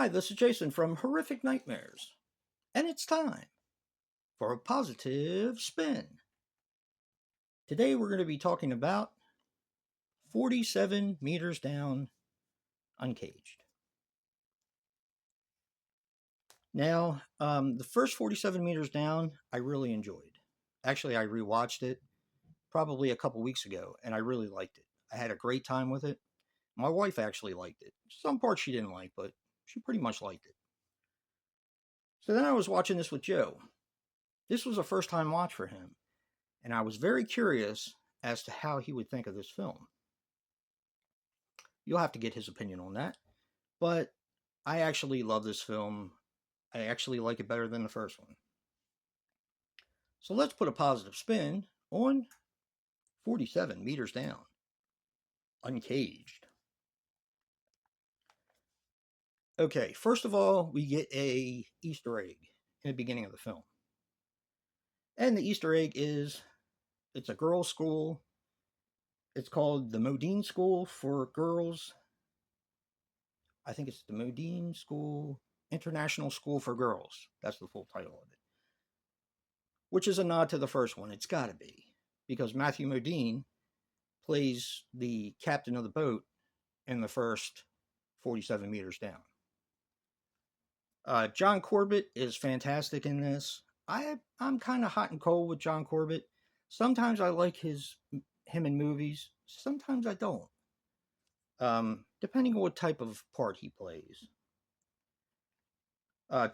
Hi, this is Jason from Horrific Nightmares, and it's time for a positive spin. Today we're going to be talking about 47 Meters Down, Uncaged. Now, the first 47 Meters Down, I really enjoyed. Actually, I rewatched it probably a couple weeks ago, and I really liked it. I had a great time with it. My wife actually liked it. Some parts she didn't like, but she pretty much liked it. So then I was watching this with Joe. This was a first time watch for him, and I was very curious as to how he would think of this film. You'll have to get his opinion on that, but I actually love this film. I actually like it better than the first one. So let's put a positive spin on 47 Meters Down, Uncaged. Okay, first of all, we get a Easter egg in the beginning of the film. And the Easter egg is it's a girls' school. It's called the Modine School for Girls. I think it's the Modine School, International School for Girls. That's the full title of it. Which is a nod to the first one. It's got to be. Because Matthew Modine plays the captain of the boat in the first 47 Meters Down. John Corbett is fantastic in this. I'm kind of hot and cold with John Corbett. Sometimes I like him in movies. Sometimes I don't. Depending on what type of part he plays.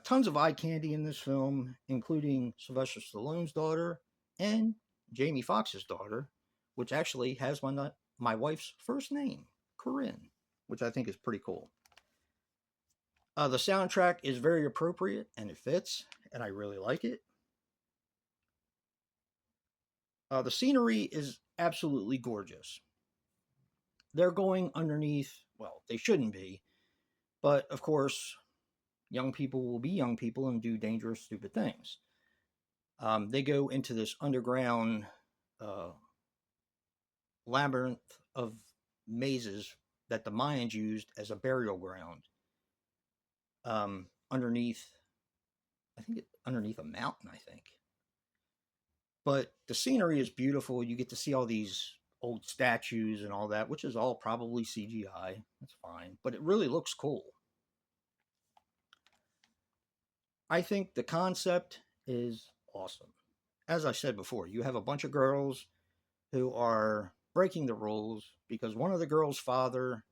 Tons of eye candy in this film, including Sylvester Stallone's daughter and Jamie Foxx's daughter, which actually has my wife's first name, Corinne, which I think is pretty cool. The soundtrack is very appropriate and it fits, and I really like it. The scenery is absolutely gorgeous. They're going underneath, well, they shouldn't be, but of course, young people will be young people and do dangerous, stupid things. They go into this underground labyrinth of mazes that the Mayans used as a burial ground. Underneath a mountain, I think. But the scenery is beautiful. You get to see all these old statues and all that, which is all probably CGI. That's fine. But it really looks cool. I think the concept is awesome. As I said before, you have a bunch of girls who are breaking the rules because one of the girls' father,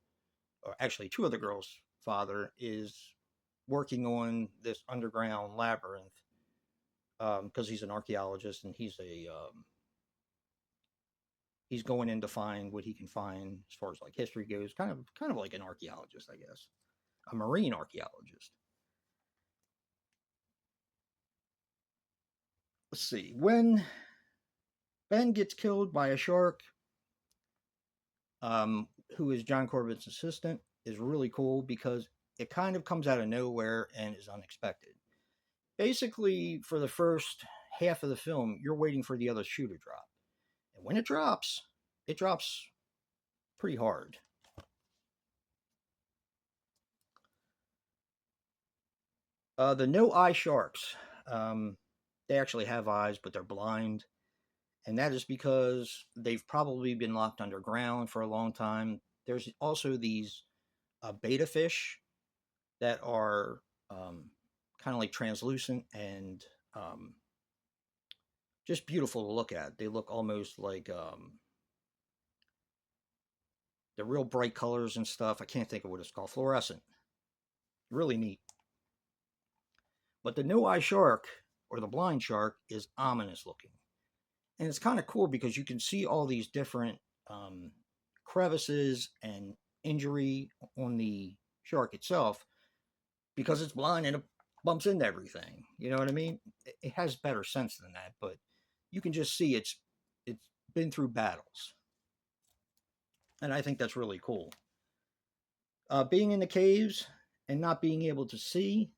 or actually two of the girls' father, is working on this underground labyrinth because he's an archaeologist and he's going in to find what he can find as far as like history goes, kind of like an archaeologist, I guess, a marine archaeologist. Let's see, when Ben gets killed by a shark, who is John Corbett's assistant, is really cool because it kind of comes out of nowhere and is unexpected. Basically, for the first half of the film, you're waiting for the other shoe to drop. And when it drops pretty hard. The no-eye sharks. They actually have eyes, but they're blind. And that is because they've probably been locked underground for a long time. There's also these beta fish that are kind of like translucent and just beautiful to look at. They look almost like the real bright colors and stuff. I can't think of what it's called. Fluorescent. Really neat. But the no-eye shark, or the blind shark, is ominous looking. And it's kind of cool because you can see all these different crevices and injury on the shark itself because it's blind and it bumps into everything. You know what I mean? It has better sense than that, but you can just see it's been through battles. And I think that's really cool. Being in the caves and not being able to see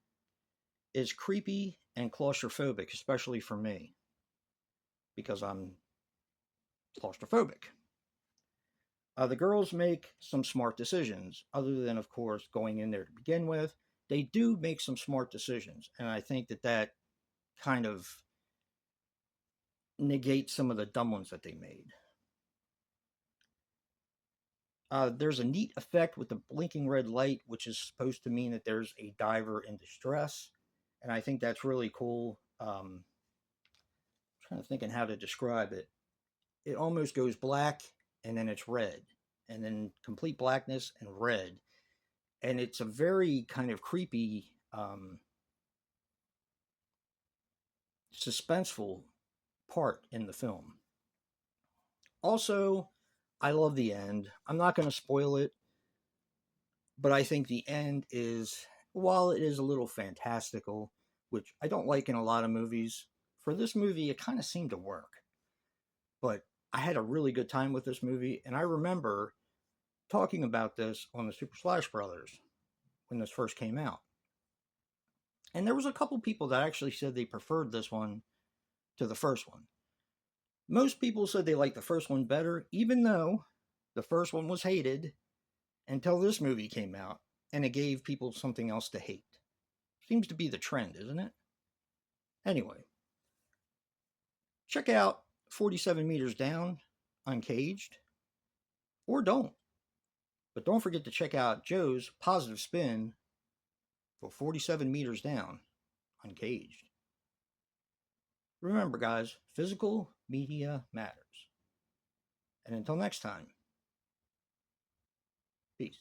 is creepy and claustrophobic, especially for me, because I'm claustrophobic. The girls make some smart decisions, other than, of course, going in there to begin with they do make some smart decisions, and I think that that kind of negates some of the dumb ones that they made. There's a neat effect with the blinking red light, which is supposed to mean that there's a diver in distress, and I think that's really cool. Trying to think on how to describe it. It almost goes black and then it's red, and then complete blackness and red, and it's a very kind of creepy, suspenseful part in the film. Also, I love the end. I'm not going to spoil it, but I think the end is, while it is a little fantastical, which I don't like in a lot of movies, for this movie, it kind of seemed to work. But I had a really good time with this movie, and I remember talking about this on the Super Slash Brothers when this first came out. And there was a couple people that actually said they preferred this one to the first one. Most people said they liked the first one better, even though the first one was hated until this movie came out, and it gave people something else to hate. Seems to be the trend, isn't it? Anyway, check out 47 Meters Down, Uncaged, or don't. But don't forget to check out Joe's positive spin for 47 Meters Down, Uncaged. Remember, guys, physical media matters. And until next time, peace.